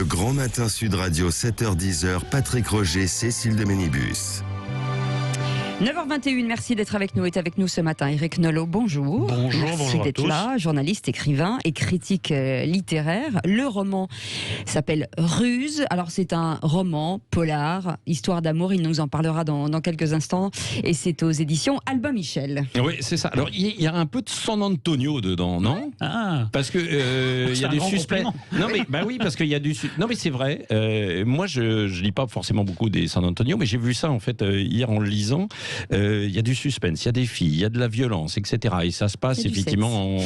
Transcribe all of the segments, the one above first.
Le Grand Matin Sud Radio, 7h-10h, Patrick Roger, Cécile de Ménibus. 9h21, merci d'être avec nous. Est avec nous ce matin Eric Nolot, bonjour. Bonjour, merci bonjour à d'être tous. là, journaliste, écrivain et critique littéraire. Le roman s'appelle Ruse. Alors c'est un roman polar, histoire d'amour, il nous en parlera dans quelques instants. Et c'est aux éditions Albin Michel. Oui, c'est ça. Alors il y a un peu de San Antonio dedans, non? Ah, Parce que il y a du suspense. Non mais bah oui, parce qu'il y a du non mais c'est vrai. Moi je lis pas forcément beaucoup des San Antonio, mais j'ai vu ça en fait hier en le lisant. Il y a du suspense, il y a des filles, il y a de la violence, etc. Et ça se passe effectivement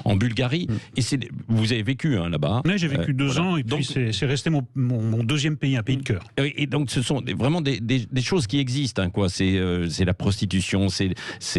en Bulgarie. Et vous avez vécu là-bas. oui, j'ai vécu 2 ans et donc, puis c'est resté mon deuxième pays, un pays de cœur. Et donc ce sont vraiment des choses qui existent, quoi. C'est la prostitution, c'est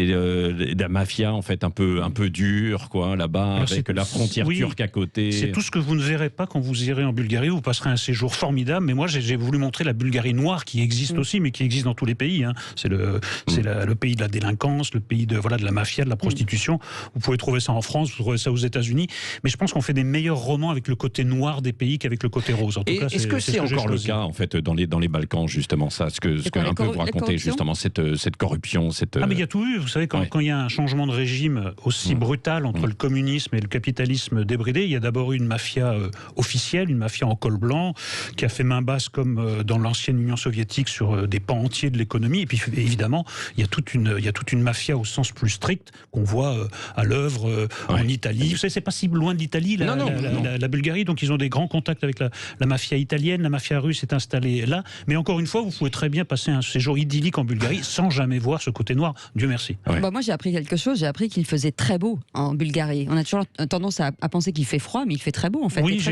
la mafia en fait un peu dure, quoi, là-bas. Alors avec la frontière turque à côté. C'est tout ce que vous ne verrez pas quand vous irez en Bulgarie. Vous passerez un séjour formidable. Mais moi j'ai voulu montrer la Bulgarie noire qui existe aussi, mais qui existe dans tous les pays. C'est le pays de la délinquance, le pays de la mafia, de la prostitution. Vous pouvez trouver ça en France, vous trouvez ça aux États-Unis. Mais je pense qu'on fait des meilleurs romans avec le côté noir des pays qu'avec le côté rose. En tout cas, est-ce que c'est encore le cas en fait dans les Balkans, justement, ça, ce que un peu vous racontez justement cette corruption, mais il y a tout eu. Vous savez, quand il y a un changement de régime aussi brutal entre le communisme et le capitalisme débridé, il y a d'abord eu une mafia officielle, une mafia en col blanc, qui a fait main basse comme dans l'ancienne Union soviétique sur des pans entiers de l'économie. Et puis évidemment, il y a toute une mafia au sens plus strict qu'on voit à l'œuvre en Italie. Vous savez, c'est pas si loin de l'Italie, la Bulgarie, donc ils ont des grands contacts avec la mafia italienne, la mafia russe est installée là. Mais encore une fois, vous pouvez très bien passer un séjour idyllique en Bulgarie sans jamais voir ce côté noir. Dieu merci. Ouais. Moi j'ai appris quelque chose, j'ai appris qu'il faisait très beau en Bulgarie. On a toujours tendance à penser qu'il fait froid, mais il fait très beau en fait. Oui,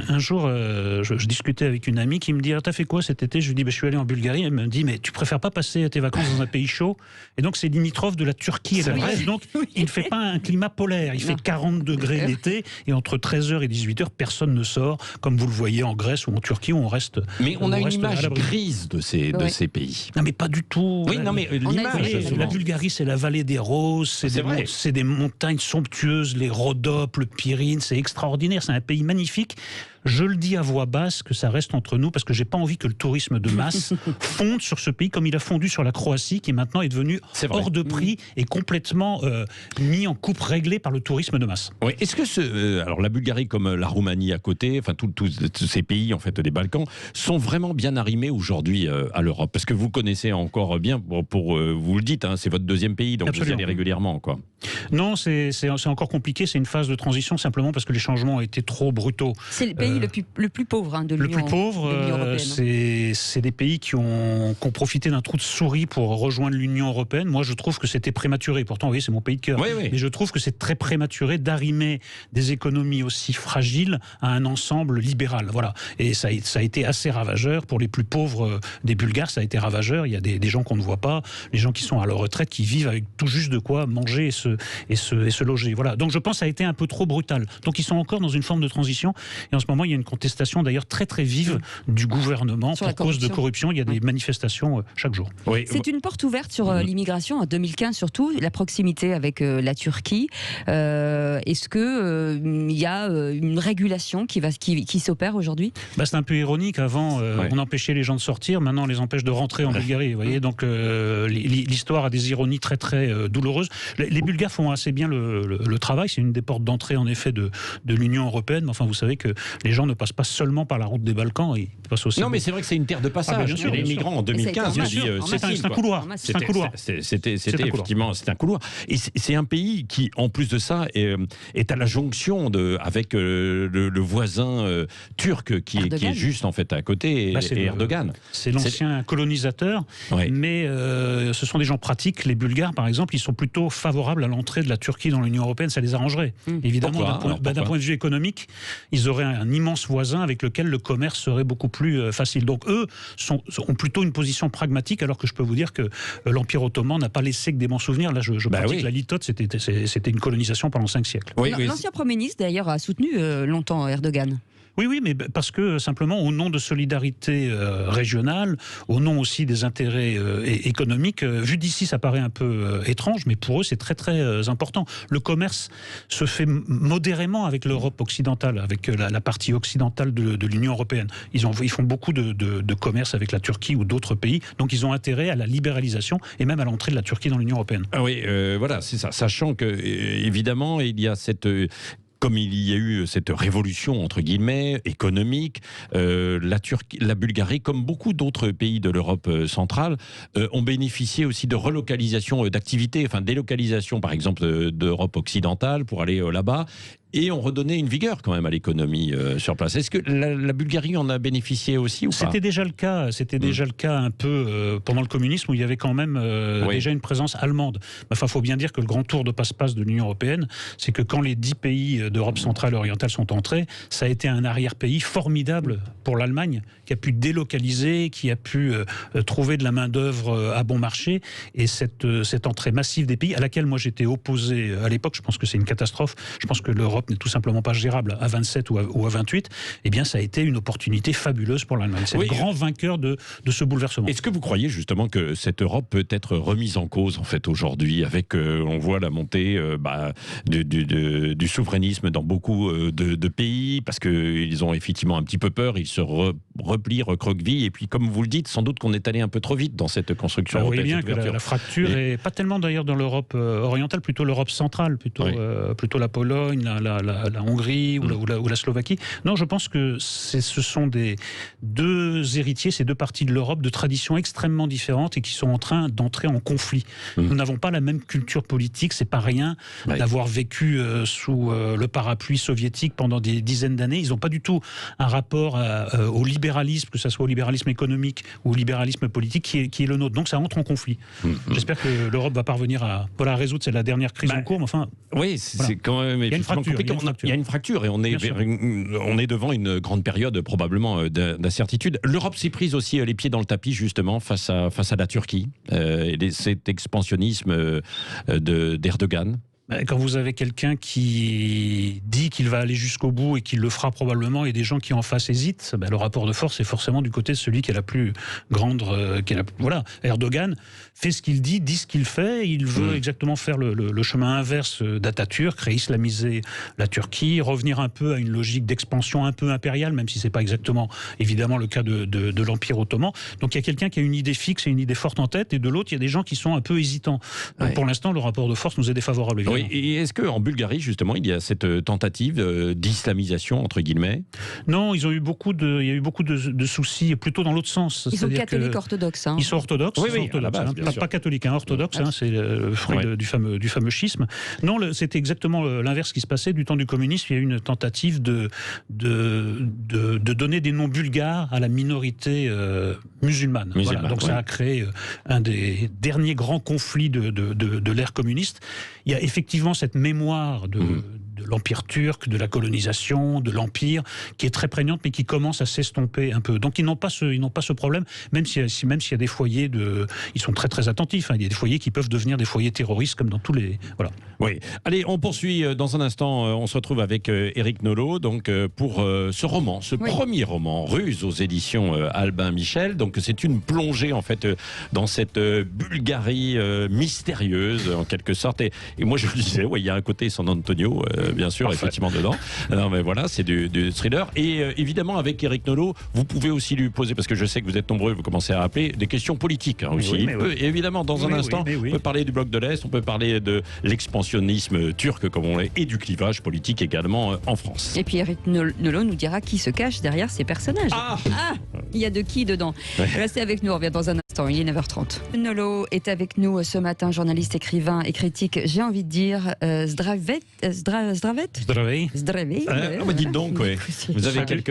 un jour, je discutais avec une amie qui me dit: t'as fait quoi cet été? Je lui dis: je suis allé en Bulgarie. Elle me dit: mais tu préfères pas passer tes vacances dans un pays chaud? Et donc c'est limitrophe de la Turquie et de la Grèce, donc il ne fait pas un climat polaire, il fait 40 degrés l'été, et entre 13h et 18h, personne ne sort, comme vous le voyez en Grèce ou en Turquie, où on reste. Mais on a une image grise de ces pays. Non mais pas du tout. Oui, non mais l'image. La Bulgarie, c'est la vallée des roses, c'est des montagnes somptueuses, les Rhodopes, le Pirine, c'est extraordinaire, c'est un pays magnifique. Je le dis à voix basse, que ça reste entre nous, parce que j'ai pas envie que le tourisme de masse fonde sur ce pays comme il a fondu sur la Croatie, qui maintenant est devenu hors de prix et complètement mis en coupe réglée par le tourisme de masse. Oui. Est-ce que alors la Bulgarie comme la Roumanie à côté, enfin tous ces pays en fait des Balkans sont vraiment bien arrimés aujourd'hui à l'Europe? Parce que vous connaissez encore bien, pour vous le dites, c'est votre deuxième pays, donc Absolument. vous y allez régulièrement, quoi. Non, c'est encore compliqué. C'est une phase de transition simplement parce que les changements ont été trop brutaux. C'est le pays le plus pauvre de l'Union. Le plus pauvre, c'est des pays qui ont profité d'un trou de souris pour rejoindre l'Union européenne. Moi, je trouve que c'était prématuré. Pourtant, oui, c'est mon pays de cœur. Oui. Mais je trouve que c'est très prématuré d'arrimer des économies aussi fragiles à un ensemble libéral. Voilà. Et ça a été assez ravageur. Pour les plus pauvres des Bulgares, ça a été ravageur. Il y a des gens qu'on ne voit pas, les gens qui sont à leur retraite, qui vivent avec tout juste de quoi manger et se loger. Voilà. Donc je pense que ça a été un peu trop brutal. Donc ils sont encore dans une forme de transition. Et en ce moment, il y a une contestation d'ailleurs très très vive du gouvernement pour cause de corruption. Il y a des manifestations chaque jour. Oui. C'est une porte ouverte sur l'immigration en 2015 surtout, la proximité avec la Turquie. Est-ce que il y a une régulation qui s'opère aujourd'hui? C'est un peu ironique. Avant, on empêchait les gens de sortir. Maintenant, on les empêche de rentrer en Bulgarie. Vous voyez, donc l'histoire a des ironies très très douloureuses. Les Bulgares font assez bien le travail. C'est une des portes d'entrée en effet de l'Union européenne. Mais enfin, vous savez que les gens ne passent pas seulement par la route des Balkans, ils passent aussi. Non, mais c'est vrai que c'est une terre de passage. Bien sûr, les migrants en 2015, c'est un couloir. C'était effectivement, c'est un couloir. Et c'est un pays qui, en plus de ça, est à la jonction avec le voisin turc qui est juste en fait à côté, et Erdogan. C'est l'ancien colonisateur, mais ce sont des gens pratiques. Les Bulgares, par exemple, ils sont plutôt favorables à l'entrée de la Turquie dans l'Union européenne. Ça les arrangerait. Évidemment, d'un point de vue économique, ils auraient un immense voisin avec lequel le commerce serait beaucoup plus facile. Donc eux ont plutôt une position pragmatique, alors que je peux vous dire que l'Empire ottoman n'a pas laissé que des bons souvenirs. Là, je pratique la litote, c'était une colonisation pendant 5 siècles. L'ancien Premier ministre, d'ailleurs, a soutenu longtemps Erdogan. Oui, mais parce que simplement, au nom de solidarité régionale, au nom aussi des intérêts économiques, vu d'ici, ça paraît un peu étrange, mais pour eux, c'est très très important. Le commerce se fait modérément avec l'Europe occidentale, avec la partie occidentale de l'Union européenne. Ils font beaucoup de commerce avec la Turquie ou d'autres pays, donc ils ont intérêt à la libéralisation et même à l'entrée de la Turquie dans l'Union européenne. Ah oui, voilà, c'est ça. Sachant que, évidemment, il y a cette... Comme il y a eu cette révolution, entre guillemets, économique, la Bulgarie, comme beaucoup d'autres pays de l'Europe centrale, ont bénéficié aussi de relocalisation d'activités, enfin délocalisation, par exemple, d'Europe occidentale pour aller là-bas. Et on redonnait une vigueur quand même à l'économie sur place. Est-ce que la Bulgarie en a bénéficié aussi ou pas ? C'était déjà le cas. C'était déjà le cas un peu pendant le communisme où il y avait quand même déjà une présence allemande. Enfin, il faut bien dire que le grand tour de passe-passe de l'Union européenne, c'est que quand les 10 pays d'Europe centrale et orientale sont entrés, ça a été un arrière-pays formidable pour l'Allemagne qui a pu délocaliser, qui a pu trouver de la main-d'œuvre à bon marché. Et cette entrée massive des pays à laquelle moi j'étais opposé à l'époque, je pense que c'est une catastrophe. Je pense que l'Europe n'est tout simplement pas gérable à 27 ou à 28, eh bien ça a été une opportunité fabuleuse pour l'Allemagne. C'est le grand vainqueur de ce bouleversement. Est-ce que vous croyez justement que cette Europe peut être remise en cause en fait aujourd'hui avec, on voit la montée du souverainisme dans beaucoup de pays parce qu'ils ont effectivement un petit peu peur, ils se replient, recroquevillent et puis comme vous le dites, sans doute qu'on est allé un peu trop vite dans cette construction européenne. Vous voyez bien que la fracture est pas tellement d'ailleurs dans l'Europe orientale, plutôt l'Europe centrale, plutôt la Pologne, la Hongrie ou la Slovaquie. Non, je pense que ce sont deux héritiers, ces deux parties de l'Europe, de traditions extrêmement différentes et qui sont en train d'entrer en conflit. Nous n'avons pas la même culture politique, c'est pas rien d'avoir vécu sous le parapluie soviétique pendant des dizaines d'années. Ils n'ont pas du tout un rapport au libéralisme, que ce soit au libéralisme économique ou au libéralisme politique qui est le nôtre. Donc ça entre en conflit. J'espère que l'Europe va parvenir à résoudre, c'est la dernière crise en cours, mais enfin... Oui, c'est quand même... Il y a une fracture. Il y a une fracture et on est devant une grande période probablement d'incertitude. L'Europe s'est prise aussi les pieds dans le tapis justement face à la Turquie et cet expansionnisme d'Erdogan. Quand vous avez quelqu'un qui dit qu'il va aller jusqu'au bout et qu'il le fera probablement, et des gens qui en face hésitent, le rapport de force est forcément du côté de celui qui est la plus grande. Voilà, Erdogan fait ce qu'il dit ce qu'il fait. Il veut exactement faire le chemin inverse d'Atatürk, réislamiser la Turquie, revenir un peu à une logique d'expansion un peu impériale, même si c'est pas exactement évidemment le cas de l'Empire ottoman. Donc il y a quelqu'un qui a une idée fixe et une idée forte en tête, et de l'autre il y a des gens qui sont un peu hésitants. Donc, pour l'instant, le rapport de force nous est défavorable. Évidemment. Oui, et est-ce qu'en Bulgarie, justement, il y a cette tentative d'islamisation, entre guillemets ? Non, il y a eu beaucoup de soucis, plutôt dans l'autre sens. Ils sont catholiques orthodoxes. Ils sont orthodoxes. Oui, orthodoxes, pas catholiques, orthodoxes, c'est le fruit du fameux schisme. Non, c'était exactement l'inverse qui se passait. Du temps du communisme, il y a eu une tentative de donner des noms bulgares à la minorité musulmane. Voilà. Donc ça a créé un des derniers grands conflits de l'ère communiste. Il y a effectivement cette mémoire de l'Empire turc, de la colonisation, de l'Empire, qui est très prégnante, mais qui commence à s'estomper un peu. Donc ils n'ont pas ce problème, même s'il y a des foyers ils sont très très attentifs. Il y a des foyers qui peuvent devenir des foyers terroristes, comme dans tous les... Voilà. Oui. Allez, on poursuit dans un instant. On se retrouve avec Éric Nolot, donc pour ce roman, premier roman, Ruse, aux éditions Albin Michel. Donc c'est une plongée en fait dans cette Bulgarie mystérieuse en quelque sorte. Et moi je le disais, il y a un côté San Antonio. Bien sûr, effectivement, dedans. Non, mais voilà, c'est du thriller. Et évidemment, avec Éric Nolot, vous pouvez aussi lui poser, parce que je sais que vous êtes nombreux, vous commencez à rappeler, des questions politiques aussi. Et évidemment, dans un instant, on peut parler du bloc de l'Est, on peut parler de l'expansionnisme turc, comme on l'est, et du clivage politique également en France. Et puis Éric Nolot nous dira qui se cache derrière ces personnages. Il y a de qui dedans. Restez avec nous, on revient dans un instant, il est 9h30. Nolot est avec nous ce matin, journaliste, écrivain et critique, j'ai envie de dire, Zdravet. Dites donc, vous avez quelques...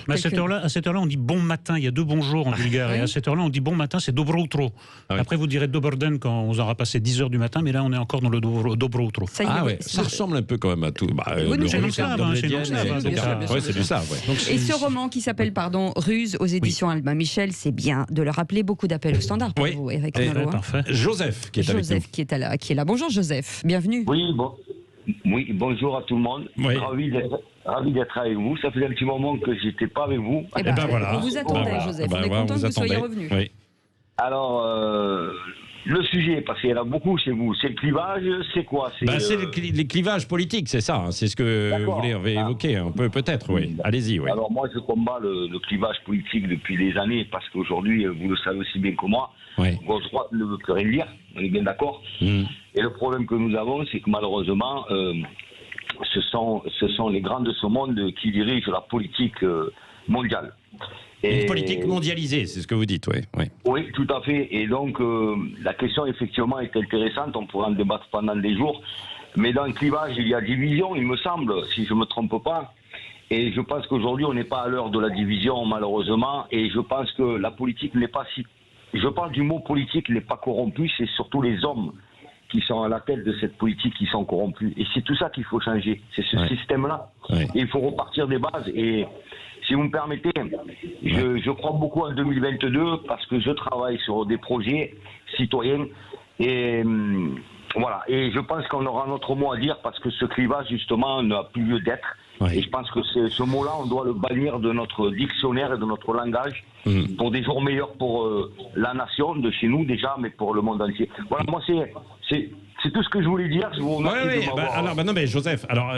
À cette heure-là, on dit bon matin. Il y a deux bonjours en bulgare. Et à cette heure-là, on dit bon matin, c'est dobro utro. Après, vous direz doberden quand on aura passé 10h du matin, mais là, on est encore dans le dobro utro. Ça ressemble un peu quand même à tout. C'est du slave. C'est du slave. Et ce roman qui s'appelle, Ruse, aux éditions Albin Michel, c'est bien de le rappeler, beaucoup d'appels au standard pour vous, Éric Nolot. Parfait. Joseph qui est avec nous. Joseph qui est là. Bonjour Joseph, bienvenue. Oui, bon. Oui, bonjour à tout le monde. Oui. Ravi d'être avec vous. Ça faisait un petit moment que j'étais pas avec vous. Eh ben, voilà. On vous attendait, Joseph. On est content que vous soyez revenu. Oui. Alors, le sujet, parce qu'il y en a beaucoup chez vous, c'est le clivage, c'est quoi? C'est les clivages politiques, c'est ça. C'est ce que vous voulez évoquer un peu, peut-être, oui. Allez-y, oui. Alors moi, je combats le clivage politique depuis des années, parce qu'aujourd'hui, vous le savez aussi bien que moi, gauche-droite ne veut plus rien dire, on est bien d'accord. Et le problème que nous avons, c'est que malheureusement, ce sont les grands de ce monde qui dirigent la politique mondiale. Une politique mondialisée, c'est ce que vous dites, oui. Oui, tout à fait. Et donc, la question, effectivement, est intéressante. On pourra en débattre pendant des jours. Mais dans le clivage, il y a division, il me semble, si je ne me trompe pas. Et je pense qu'aujourd'hui, on n'est pas à l'heure de la division, malheureusement. Et je pense que la politique n'est pas si... Je parle du mot politique n'est pas corrompu, c'est surtout les hommes qui sont à la tête de cette politique qui sont corrompus. Et c'est tout ça qu'il faut changer. C'est ce système-là. Et il faut repartir des bases. Et si vous me permettez, je crois beaucoup en 2022 parce que je travaille sur des projets citoyens. Et voilà. Et je pense qu'on aura notre mot à dire parce que ce clivage, justement, n'a plus lieu d'être. Et je pense que ce mot-là, on doit le bannir de notre dictionnaire et de notre langage pour des jours meilleurs pour la nation, de chez nous déjà, mais pour le monde entier. Voilà, moi, c'est tout ce que je voulais dire. Je vous remercie de m'avoir... non, mais Joseph, alors,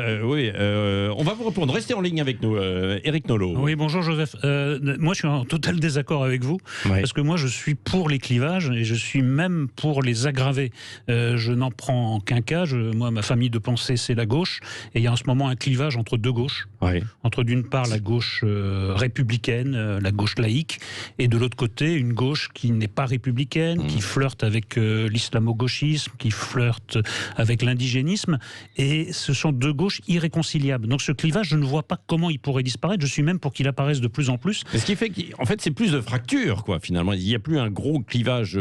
on va vous répondre. Restez en ligne avec nous, Éric Nolot. Oui, bonjour Joseph. Moi, je suis en total désaccord avec vous, parce que moi, je suis pour les clivages et je suis même pour les aggraver. Je n'en prends qu'un cas. Moi, ma famille de pensée, c'est la gauche. Et il y a en ce moment un clivage entre deux gauches. Entre, d'une part, la gauche républicaine, la gauche laïque, et de l'autre côté, une gauche qui n'est pas républicaine, qui flirte avec l'islamo-gauchisme, qui flirte avec l'indigénisme, et ce sont deux gauches irréconciliables. Donc ce clivage, je ne vois pas comment il pourrait disparaître. Je suis même pour qu'il apparaisse de plus en plus. Ce qui fait qu'en fait, c'est plus de fractures, quoi, finalement. Il n'y a plus un gros clivage,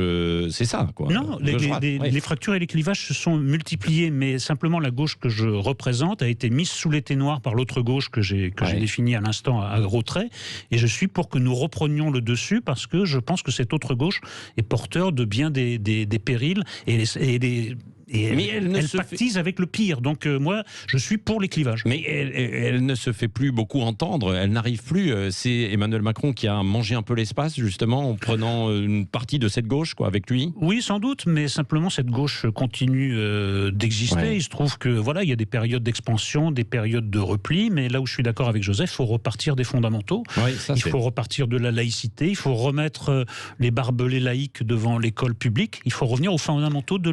c'est ça, quoi. Non, les fractures et les clivages se sont multipliés, mais simplement la gauche que je représente a été mise sous l'été noir par l'autre gauche que j'ai définie à l'instant à gros traits, et je suis pour que nous reprenions le dessus, parce que je pense que cette autre gauche est porteur de bien des périls, mais elle pactise avec le pire. Donc moi, je suis pour les clivages. Mais elle ne se fait plus beaucoup entendre. Elle n'arrive plus. C'est Emmanuel Macron qui a mangé un peu l'espace, justement, en prenant une partie de cette gauche, quoi, avec lui. Oui, sans doute, mais simplement cette gauche continue d'exister. Il se trouve que voilà, il y a des périodes d'expansion, des périodes de repli, mais là où je suis d'accord avec Joseph, il faut repartir des fondamentaux. Il faut repartir de la laïcité. Il faut remettre les barbelés laïcs devant l'école publique. Il faut revenir aux fondamentaux de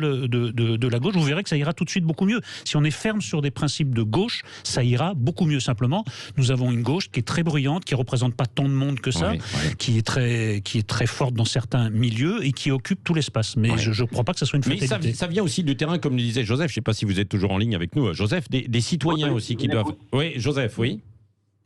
la gauche. Vous verrez que ça ira tout de suite beaucoup mieux. Si on est ferme sur des principes de gauche, ça ira beaucoup mieux. Simplement, nous avons une gauche qui est très bruyante, qui ne représente pas tant de monde que ça, qui est très forte dans certains milieux et qui occupe tout l'espace. Mais je ne crois pas que ça soit une fatalité. Mais ça vient aussi du terrain, comme le disait Joseph. Je ne sais pas si vous êtes toujours en ligne avec nous, Joseph. Des citoyens aussi qui doivent... Oui, Joseph, oui.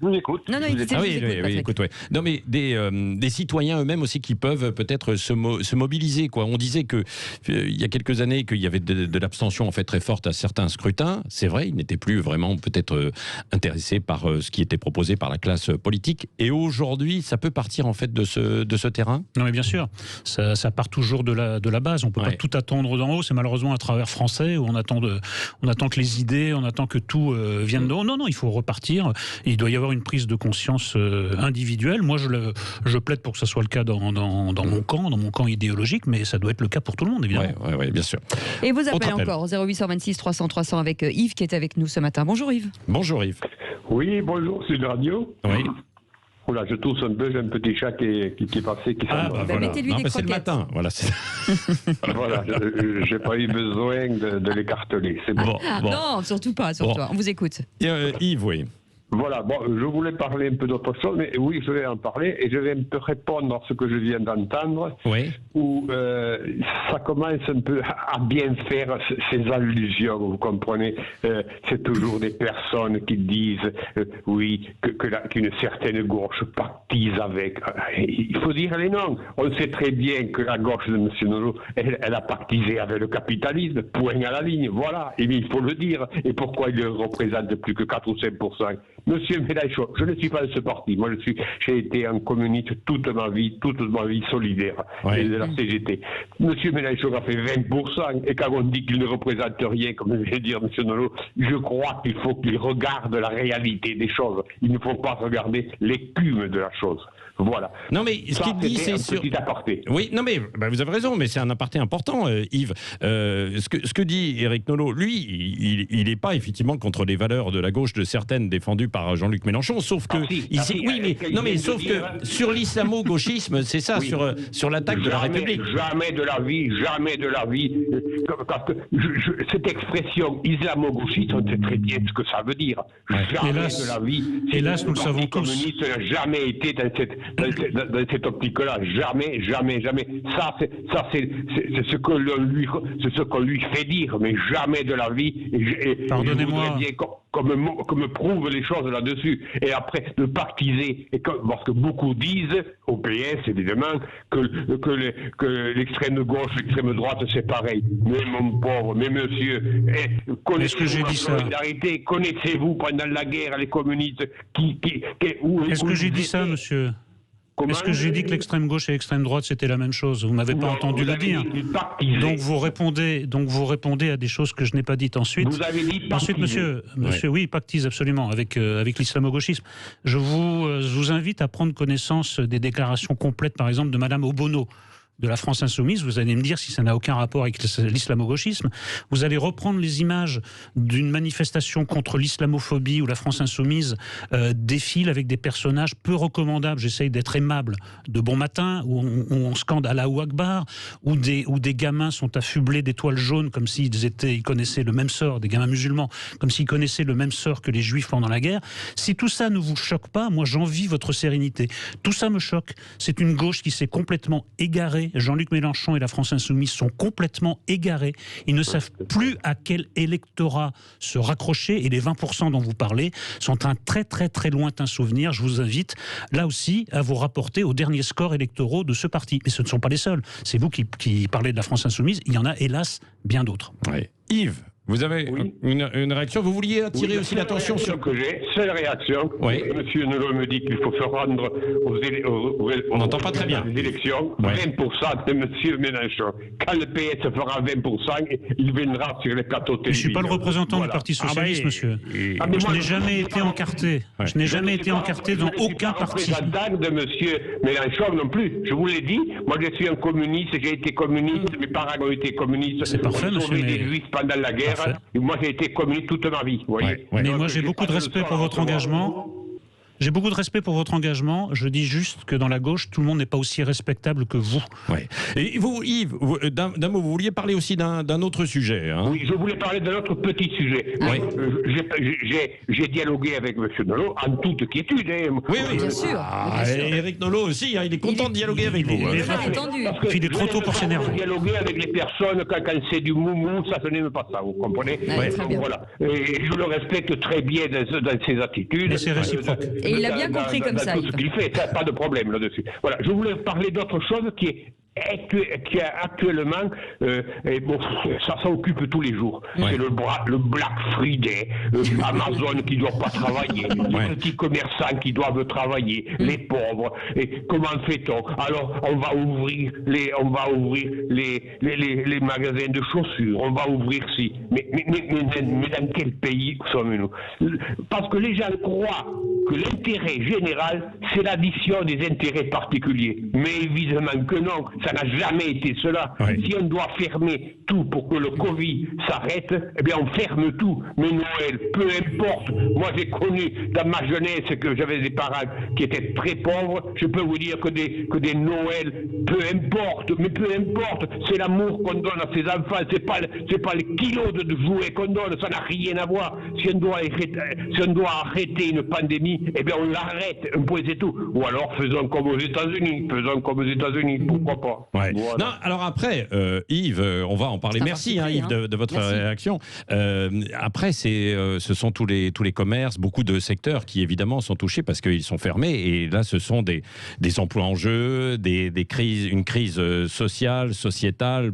Je vous écoute. Non, écoute, Non, mais des citoyens eux-mêmes aussi qui peuvent peut-être se mobiliser, quoi. On disait que il y a quelques années qu'il y avait de l'abstention en fait très forte à certains scrutins. C'est vrai, ils n'étaient plus vraiment peut-être intéressés par ce qui était proposé par la classe politique. Et aujourd'hui, ça peut partir en fait de ce terrain. Non, mais bien sûr, ça part toujours de la base. On peut pas tout attendre d'en haut. C'est malheureusement un travers français où on attend que les idées, on attend que tout vienne d'en haut. Non, il faut repartir. Il doit y avoir une prise de conscience individuelle. Moi, je plaide pour que ça soit le cas dans mon camp idéologique, mais ça doit être le cas pour tout le monde, évidemment. Oui, bien sûr. Et vous appelez encore au 0826 300 300 avec Yves qui est avec nous ce matin. Bonjour Yves. Bonjour Yves. Oui, bonjour, c'est de radio. Oui. Oula, je tousse un peu, j'ai un petit chat qui est passé, qui s'en va. Mettez-lui des croquettes. C'est le matin, voilà. Voilà, j'ai pas eu besoin de l'écarteler, c'est bon. Non, surtout pas, sur toi. On vous écoute. Yves, oui. Voilà, bon, je voulais parler un peu d'autre chose, mais oui, je vais en parler et je vais un peu répondre à ce que je viens d'entendre, où ça commence un peu à bien faire ces allusions, vous comprenez. C'est toujours des personnes qui disent, qu'une certaine gauche pactise avec. Il faut dire les noms. On sait très bien que la gauche de M. Nolot, elle a pactisé avec le capitalisme, point à la ligne, voilà, et il faut le dire. Et pourquoi il ne représente plus que 4 ou 5%? Monsieur Mélenchon, je ne suis pas de ce parti. Moi, j'ai été un communiste toute ma vie solidaire de la CGT. Monsieur Mélenchon a fait 20%, et quand on dit qu'il ne représente rien, comme vient de dire Monsieur Nolot, je crois qu'il faut qu'il regarde la réalité des choses. Il ne faut pas regarder l'écume de la chose. Voilà. Non, mais ce qu'il dit, c'est sur... petit aparté. Oui, non, mais vous avez raison, mais c'est un aparté important, Yves. Ce que dit Éric Nolot, lui, il n'est pas effectivement contre les valeurs de la gauche de certaines défendues par Jean-Luc Mélenchon, sauf que sauf que sur l'islamo-gauchisme, c'est ça, oui, sur l'attaque de la République. Jamais de la vie. Parce que cette expression islamo-gauchiste, on sait très bien ce que ça veut dire. Jamais de la vie. Hélas, nous le savons tous. Le communiste n'a jamais été dans cette optique-là, jamais. Ça, c'est ce qu'on lui fait dire, mais jamais de la vie. Pardonnez-moi. Comme prouvent les choses là-dessus. Et après, de pactiser, parce que beaucoup disent, au PS évidemment, que l'extrême gauche, l'extrême droite, c'est pareil. Mais mon pauvre, mais monsieur, connaissez-vous la solidarité? Connaissez-vous pendant la guerre les communistes Est-ce que j'ai dit ça, monsieur? Est-ce que j'ai dit que l'extrême gauche et l'extrême droite c'était la même chose? Vous m'avez pas entendu le dire. Donc vous répondez à des choses que je n'ai pas dites ensuite. Vous avez dit pactiser. Ensuite, monsieur, oui, pactise absolument avec l'islamo-gauchisme. Je vous invite à prendre connaissance des déclarations complètes, par exemple, de Madame Obono, de la France Insoumise. Vous allez me dire si ça n'a aucun rapport avec l'islamo-gauchisme. Vous allez reprendre les images d'une manifestation contre l'islamophobie où la France Insoumise défile avec des personnages peu recommandables. J'essaye d'être aimable. De Bon Matin, où on scande Allahu Akbar, où des gamins sont affublés d'étoiles jaunes comme s'ils connaissaient le même sort, des gamins musulmans, comme s'ils connaissaient le même sort que les juifs pendant la guerre. Si tout ça ne vous choque pas, moi j'envie votre sérénité. Tout ça me choque. C'est une gauche qui s'est complètement égarée. Jean-Luc Mélenchon et la France Insoumise sont complètement égarés. Ils ne savent plus à quel électorat se raccrocher et les 20% dont vous parlez sont un très très très lointain souvenir. Je vous invite là aussi à vous rapporter aux derniers scores électoraux de ce parti. Mais ce ne sont pas les seuls. C'est vous qui parlez de la France Insoumise. Il y en a hélas bien d'autres. Ouais. Yves, vous avez une réaction? Vous vouliez attirer aussi l'attention sur... Seule réaction. Oui. Monsieur Nolot me dit qu'il faut se rendre on n'entend pas très bien. Les élections. 20% de monsieur Mélenchon. Quand le PS fera 20%, il viendra sur les plateaux télévisés. Je ne suis pas le représentant du Parti Socialiste, monsieur. Je n'ai jamais été encarté. Je n'ai jamais été encarté dans aucun parti. Je ne suis pas représentant de monsieur Mélenchon non plus. Je vous l'ai dit. Moi, je suis un communiste. J'ai été communiste. Mes parents ont été communistes. C'est parfait, monsieur. Des juifs pendant la guerre. Et moi, j'ai été communiste toute ma vie. Vous voyez. Mais moi, j'ai beaucoup de respect pour votre engagement. J'ai beaucoup de respect pour votre engagement. Je dis juste que dans la gauche, tout le monde n'est pas aussi respectable que vous. Ouais. Et vous, Yves, d'un mot, vous vouliez parler aussi d'un autre sujet. Hein? Oui, je voulais parler d'un autre petit sujet. Oui. J'ai dialogué avec M. Nolot en toute quiétude. Oui, bien sûr. Éric Nolot aussi, il est content de dialoguer avec vous. Il est très attendu. Il est trop tôt pour s'énerver. Dialoguer avec les personnes quand c'est du moumou, ça ce n'est pas ça, vous comprenez? Voilà. Et je le respecte très bien dans ses attitudes. Et c'est réciproque. Et il l'a bien compris comme ça. Tout ce qu'il fait, pas de problème là-dessus. Voilà, je voulais parler d'autre chose qui est actuellement, ça s'occupe tous les jours. Ouais. C'est le Black Friday, Amazon qui ne doit pas travailler, les petits commerçants qui doivent travailler, les pauvres. Et comment fait-on? Alors, on va ouvrir les magasins de chaussures, on va ouvrir si. Mais dans quel pays sommes-nous? Parce que les gens croient que l'intérêt général, c'est l'addition des intérêts particuliers. Mais évidemment que non. Ça n'a jamais été cela. Oui. Si on doit fermer tout pour que le Covid s'arrête, eh bien on ferme tout. Mais Noël, peu importe. Moi j'ai connu dans ma jeunesse que j'avais des parents qui étaient très pauvres. Je peux vous dire que des Noëls, peu importe. Mais peu importe. C'est l'amour qu'on donne à ses enfants. C'est pas les kilos de jouets qu'on donne. Ça n'a rien à voir. Si on doit arrêter une pandémie, eh bien on l'arrête. Un point c'est tout. Ou alors faisons comme aux États-Unis. Pourquoi pas? Ouais. Voilà. Non, alors après, Yves, on va en parler. Merci Yves de votre réaction. Après, ce sont tous les commerces, beaucoup de secteurs qui évidemment sont touchés parce qu'ils sont fermés. Et là, ce sont des emplois en jeu, une crise sociale, sociétale,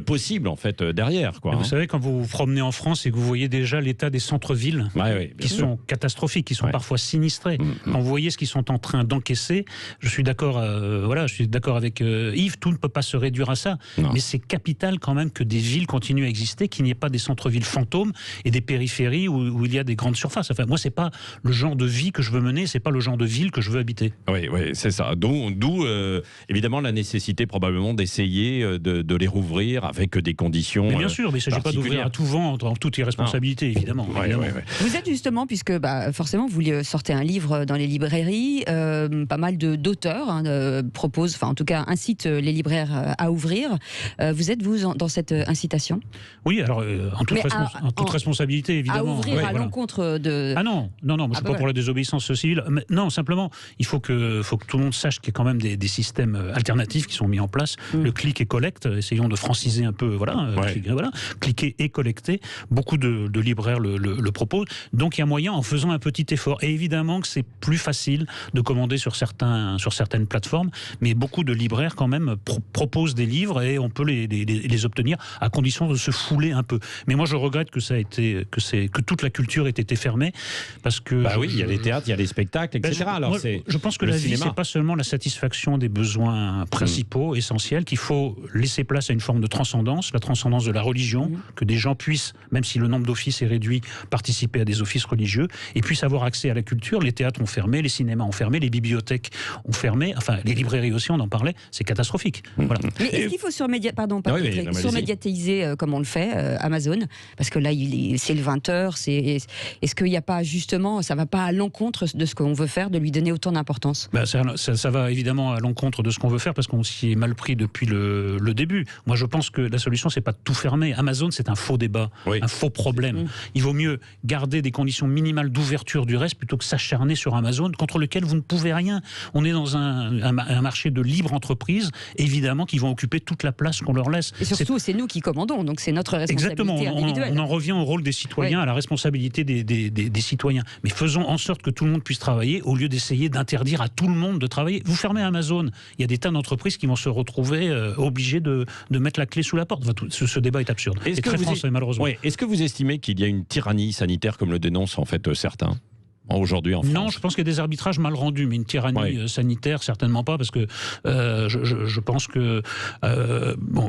possible en fait derrière. Quoi, vous savez, quand vous vous promenez en France et que vous voyez déjà l'état des centres-villes qui sont catastrophiques, qui sont parfois sinistrés, quand vous voyez ce qu'ils sont en train d'encaisser, je suis d'accord avec Yves, tout ne peut pas se réduire à ça. Non. Mais c'est capital quand même que des villes continuent à exister, qu'il n'y ait pas des centres-villes fantômes et des périphéries où il y a des grandes surfaces. Enfin, moi, c'est pas le genre de vie que je veux mener, c'est pas le genre de ville que je veux habiter. Oui, c'est ça. D'où évidemment la nécessité probablement d'essayer de les rouvrir avec des conditions. Mais bien sûr, mais il ne s'agit pas d'ouvrir à tout vent en toute irresponsabilité, évidemment. Vous êtes justement, puisque forcément vous sortez un livre dans les librairies, pas mal d'auteurs proposent, enfin en tout cas incitent les libraires à ouvrir. Vous êtes dans cette incitation? Oui, alors en toute responsabilité, évidemment. À ouvrir à l'encontre de... Ah non, moi je ne suis pas pour la désobéissance civile. Mais non, simplement, il faut que tout le monde sache qu'il y a quand même des systèmes alternatifs qui sont mis en place. Le click et collect, essayons de franciser un peu, cliquer et collecter. Beaucoup de libraires le proposent. Donc il y a moyen, en faisant un petit effort. Et évidemment que c'est plus facile de commander sur certaines plateformes, mais beaucoup de libraires quand même proposent des livres et on peut les obtenir à condition de se fouler un peu. Mais moi je regrette que toute la culture ait été fermée, parce que... il y a les théâtres, il y a les spectacles, etc. Je pense que la vie, c'est pas seulement la satisfaction des besoins principaux, essentiels, qu'il faut laisser place à une forme de transcendance, la transcendance de la religion, que des gens puissent, même si le nombre d'offices est réduit, participer à des offices religieux, et puissent avoir accès à la culture. Les théâtres ont fermé, les cinémas ont fermé, les bibliothèques ont fermé, enfin les librairies aussi, on en parlait, c'est catastrophique. Voilà. Mais est-ce qu'il faut surmédiatiser comme on le fait, Amazon? Parce que là, c'est le 20h, est-ce qu'il n'y a pas justement, ça ne va pas à l'encontre de ce qu'on veut faire, de lui donner autant d'importance? Ça va évidemment à l'encontre de ce qu'on veut faire, parce qu'on s'y est mal pris depuis le début. Moi, je pense que la solution, c'est pas de tout fermer. Amazon, c'est un faux débat, un faux problème. Il vaut mieux garder des conditions minimales d'ouverture du reste plutôt que s'acharner sur Amazon, contre lequel vous ne pouvez rien. On est dans un marché de libre entreprise, évidemment, qui vont occuper toute la place qu'on leur laisse. Et surtout, c'est nous qui commandons, donc c'est notre responsabilité individuelle. On en revient au rôle des citoyens, à la responsabilité des citoyens. Mais faisons en sorte que tout le monde puisse travailler, au lieu d'essayer d'interdire à tout le monde de travailler. Vous fermez Amazon, il y a des tas d'entreprises qui vont se retrouver obligées de mettre la clé sous la porte. Enfin, ce débat est absurde. C'est très français, malheureusement. Est-ce que vous estimez qu'il y a une tyrannie sanitaire, comme le dénoncent en fait certains aujourd'hui en France? Non, je pense qu'il y a des arbitrages mal rendus, mais une tyrannie sanitaire, certainement pas, parce que je pense que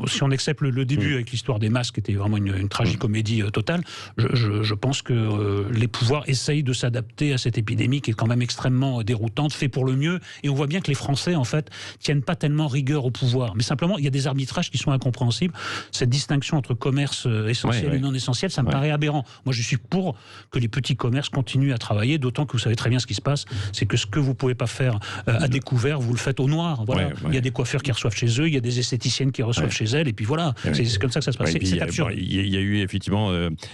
si on accepte le début avec l'histoire des masques, qui était vraiment une tragicomédie totale, je pense que les pouvoirs essayent de s'adapter à cette épidémie qui est quand même extrêmement déroutante, fait pour le mieux, et on voit bien que les Français, en fait, tiennent pas tellement rigueur au pouvoir, mais simplement, il y a des arbitrages qui sont incompréhensibles. Cette distinction entre commerce essentiel et non essentiel, ça me paraît aberrant. Moi, je suis pour que les petits commerces continuent à travailler, d'autant que vous savez très bien ce qui se passe, c'est que ce que vous ne pouvez pas faire à découvert, vous le faites au noir. Voilà. Il y a des coiffeurs qui reçoivent chez eux, il y a des esthéticiennes qui reçoivent chez elles, et puis voilà, c'est comme ça que ça se passe. C'est absurde. Il y a eu effectivement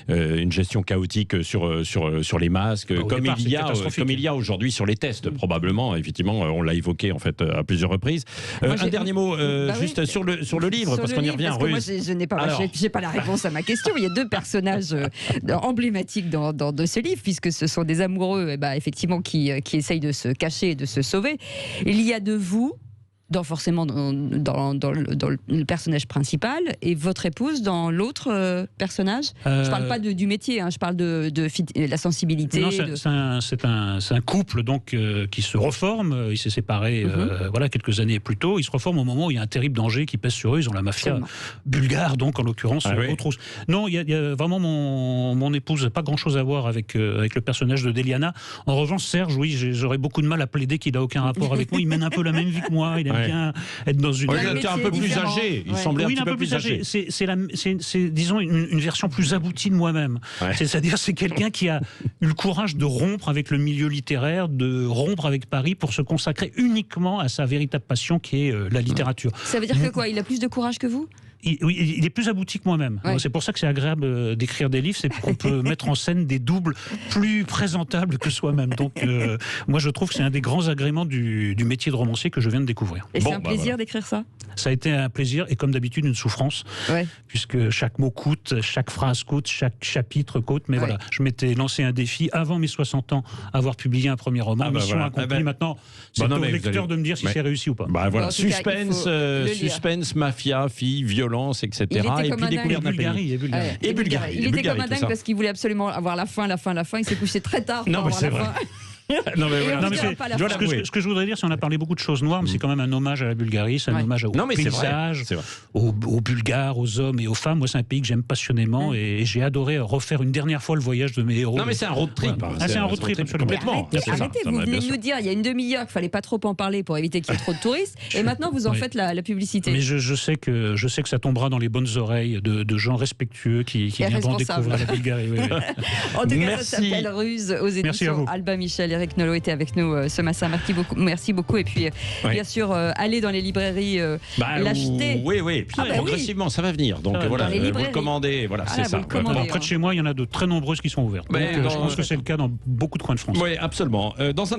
une gestion chaotique sur les masques, comme il y a aujourd'hui sur les tests, probablement. Effectivement, on l'a évoqué en fait à plusieurs reprises. Un dernier mot juste sur le livre, parce qu'on y revient. Moi, je n'ai pas la réponse à ma question. Il y a deux personnages emblématiques dans ce livre, puisque ce sont des amoureux effectivement qui essayent de se cacher et de se sauver. Il y a de vous forcément dans le personnage principal, et votre épouse dans l'autre personnage. Je parle pas du métier, je parle de la sensibilité. Non, c'est un couple donc qui se reforme. Il s'est séparé quelques années plus tôt. Il se reforme au moment où il y a un terrible danger qui pèse sur eux. Ils ont la mafia bulgare, donc en l'occurrence Autrous. Non, il y a vraiment mon épouse n'a pas grand-chose à voir avec le personnage de Déliana. En revanche, Serge, oui, j'aurais beaucoup de mal à plaider qu'il n'a aucun rapport avec moi. Il mène un peu la même vie que moi. Il aime bien être dans une... Il était un peu plus âgé. Il semblait un petit peu plus âgé. C'est disons, une version plus aboutie de moi-même. C'est-à-dire, c'est quelqu'un qui a eu le courage de rompre avec le milieu littéraire, de rompre avec Paris pour se consacrer uniquement à sa véritable passion qui est la littérature. Ça veut dire que quoi? Il a plus de courage que vous? Il est plus abouti que moi-même. C'est pour ça que c'est agréable d'écrire des livres, c'est qu'on peut mettre en scène des doubles plus présentables que soi-même. Donc, moi, je trouve que c'est un des grands agréments du métier de romancier que je viens de découvrir. Et c'est un plaisir d'écrire ça? Ça a été un plaisir et comme d'habitude une souffrance, puisque chaque mot coûte, chaque phrase coûte, chaque chapitre coûte. Mais voilà, je m'étais lancé un défi avant mes 60 ans, avoir publié un premier roman. Mission accomplie. Maintenant, c'est au lecteur de me dire si c'est réussi ou pas. Suspense, mafia, fille, violence. violence, etc. Il était et comme puis un découvrir dingue. Bulgarie. Et Bulgarie. Il était comme un dingue tout ça. parce qu'il voulait absolument avoir la fin. Il s'est couché très tard pour Non, mais avoir c'est la vrai. fin. Non, mais Et voilà. on Non, mais dira c'est- pas la ce fin. que, ce que je voudrais dire, c'est qu'on a parlé beaucoup de choses noires, mais c'est quand même un hommage à la Bulgarie, c'est un Ouais. hommage au Non, mais c'est vrai, paysage, c'est vrai. aux Bulgares, aux hommes et aux femmes. Moi, c'est un pays que j'aime passionnément et j'ai adoré refaire une dernière fois le voyage de mes héros. Non, mais c'est un road trip. Voilà. hein. Ah, c'est un road trip, absolument. Complètement. Arrêtez, C'est ça. arrêtez, Non, vous mais venez bien de nous dire il y a une demi-heure qu'il fallait pas trop en parler pour éviter qu'il y ait trop de touristes, et maintenant vous en Oui. faites la publicité. Mais je sais que ça tombera dans les bonnes oreilles de gens respectueux qui Et viendront responsables. découvrir la Bulgarie. Oui, oui. En tout cas, Merci. ça s'appelle Ruse aux Merci à éditions vous. Albin Michel. Eric Nolot était avec nous ce matin. Merci beaucoup. Et puis, Oui. bien sûr, allez dans les librairies, l'acheter. Oui, oui. Puis Ah, bah progressivement, ça va venir. Donc Ça va. voilà, Dans les vous le librairies. commandez. Voilà, Ah, c'est vous ça. le commandez. Alors, près de chez moi, il y en a de très nombreuses qui sont ouvertes. Mais Donc, dans- je pense que c'est le cas dans beaucoup de coins de France. Oui, absolument. Dans un